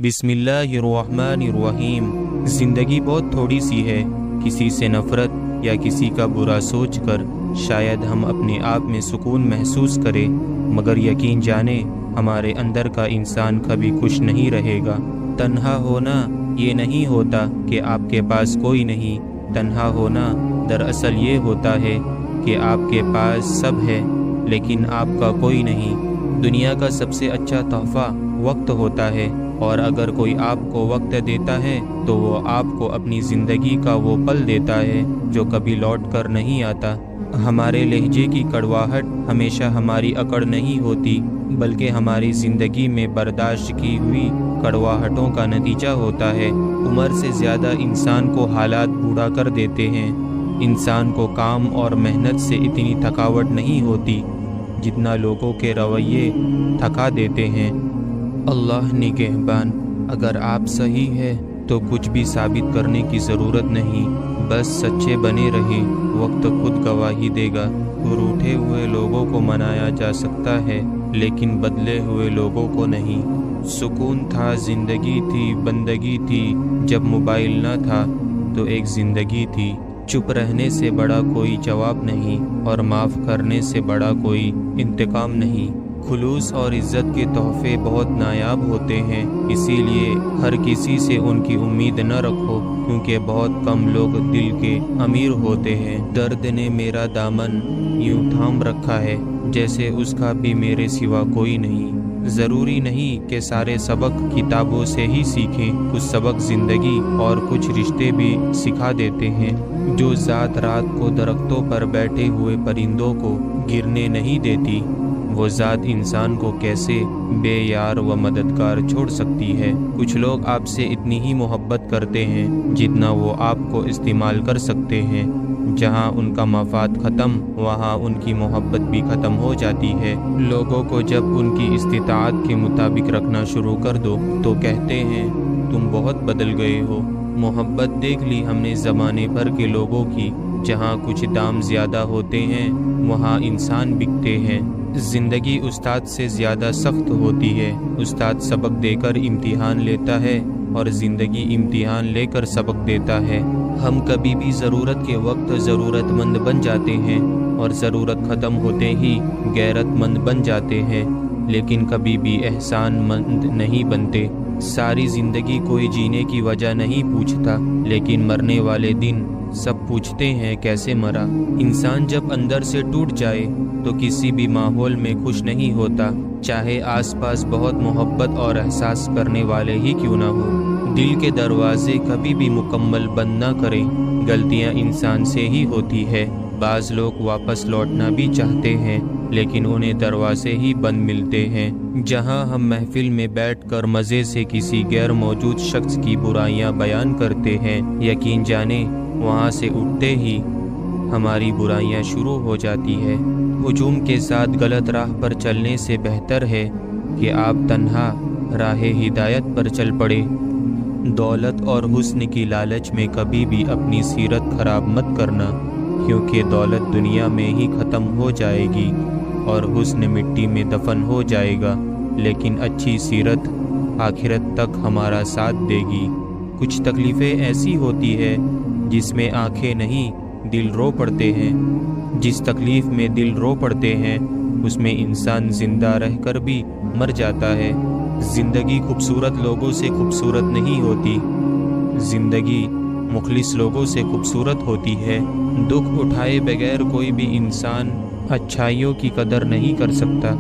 बिस्मिल्लाहिर्रहमानिर्रहीम। ज़िंदगी बहुत थोड़ी सी है। किसी से नफ़रत या किसी का बुरा सोच कर शायद हम अपने आप में सुकून महसूस करें, मगर यकीन जाने हमारे अंदर का इंसान कभी खुश नहीं रहेगा। तन्हा होना ये नहीं होता कि आपके पास कोई नहीं। तन्हा होना दरअसल ये होता है कि आपके पास सब है लेकिन आपका कोई नहीं। दुनिया का सबसे अच्छा तोहफ़ा वक्त होता है, और अगर कोई आपको वक्त देता है तो वो आपको अपनी ज़िंदगी का वो पल देता है जो कभी लौट कर नहीं आता। हमारे लहजे की कड़वाहट हमेशा हमारी अकड़ नहीं होती, बल्कि हमारी ज़िंदगी में बर्दाश्त की हुई कड़वाहटों का नतीजा होता है। उम्र से ज़्यादा इंसान को हालात बूढ़ा कर देते हैं। इंसान को काम और मेहनत से इतनी थकावट नहीं होती जितना लोगों के रवैये थका देते हैं। अल्लाह निगहबान, अगर आप सही है तो कुछ भी साबित करने की ज़रूरत नहीं, बस सच्चे बने रहें, वक्त खुद गवाही देगा। रूठे हुए लोगों को मनाया जा सकता है लेकिन बदले हुए लोगों को नहीं। सुकून था, ज़िंदगी थी, बंदगी थी, जब मोबाइल न था तो एक ज़िंदगी थी। चुप रहने से बड़ा कोई जवाब नहीं, और माफ़ करने से बड़ा कोई इंतकाम नहीं। खुलूस और इज़्ज़त के तोहफ़े बहुत नायाब होते हैं, इसीलिए हर किसी से उनकी उम्मीद न रखो, क्योंकि बहुत कम लोग दिल के अमीर होते हैं। दर्द ने मेरा दामन यूं थाम रखा है जैसे उसका भी मेरे सिवा कोई नहीं। ज़रूरी नहीं कि सारे सबक किताबों से ही सीखें, कुछ सबक ज़िंदगी और कुछ रिश्ते भी सिखा देते हैं। जो ज़ात रात को दरख्तों पर बैठे हुए परिंदों को गिरने नहीं देती, वो ज़ात इंसान को कैसे बेयार व मददगार छोड़ सकती है। कुछ लोग आपसे इतनी ही मोहब्बत करते हैं जितना वो आपको इस्तेमाल कर सकते हैं। जहाँ उनका मफाद ख़त्म, वहाँ उनकी मोहब्बत भी ख़त्म हो जाती है। लोगों को जब उनकी इस्तिताअत के मुताबिक रखना शुरू कर दो तो कहते हैं तुम बहुत बदल गए हो। मोहब्बत देख ली हमने ज़माने भर के लोगों की, जहाँ कुछ दाम ज़्यादा होते हैं वहाँ इंसान बिकते हैं। ज़िंदगी उस्ताद से ज़्यादा सख्त होती है। उस्ताद सबक देकर इम्तिहान लेता है और ज़िंदगी इम्तिहान लेकर सबक देता है। हम कभी भी ज़रूरत के वक्त ज़रूरतमंद बन जाते हैं और ज़रूरत ख़त्म होते ही गैरतमंद बन जाते हैं, लेकिन कभी भी एहसानमंद नहीं बनते। सारी ज़िंदगी कोई जीने की वजह नहीं पूछता, लेकिन मरने वाले दिन सब पूछते हैं कैसे मरा। इंसान जब अंदर से टूट जाए तो किसी भी माहौल में खुश नहीं होता, चाहे आसपास बहुत मोहब्बत और एहसास करने वाले ही क्यों ना हो। दिल के दरवाजे कभी भी मुकम्मल बंद ना करें, गलतियां इंसान से ही होती है। बाज़ लोग वापस लौटना भी चाहते हैं लेकिन उन्हें दरवाजे ही बंद मिलते हैं। जहां हम महफिल में बैठकर मज़े से किसी गैर मौजूद शख्स की बुराइयां बयान करते हैं, यकीन जाने वहां से उठते ही हमारी बुराइयां शुरू हो जाती है। हुजूम के साथ गलत राह पर चलने से बेहतर है कि आप तन्हा राह हिदायत पर चल पड़े। दौलत और हुस्न की लालच में कभी भी अपनी सीरत खराब मत करना, क्योंकि दौलत दुनिया में ही ख़त्म हो जाएगी और हुस्न मिट्टी में दफन हो जाएगा, लेकिन अच्छी सीरत आखिरत तक हमारा साथ देगी। कुछ तकलीफ़ें ऐसी होती है जिसमें आंखें नहीं दिल रो पड़ते हैं। जिस तकलीफ़ में दिल रो पड़ते हैं उसमें इंसान ज़िंदा रहकर भी मर जाता है। ज़िंदगी खूबसूरत लोगों से खूबसूरत नहीं होती, ज़िंदगी मुखलिस लोगों से खूबसूरत होती है। दुख उठाए बगैर कोई भी इंसान अच्छाइयों की कदर नहीं कर सकता।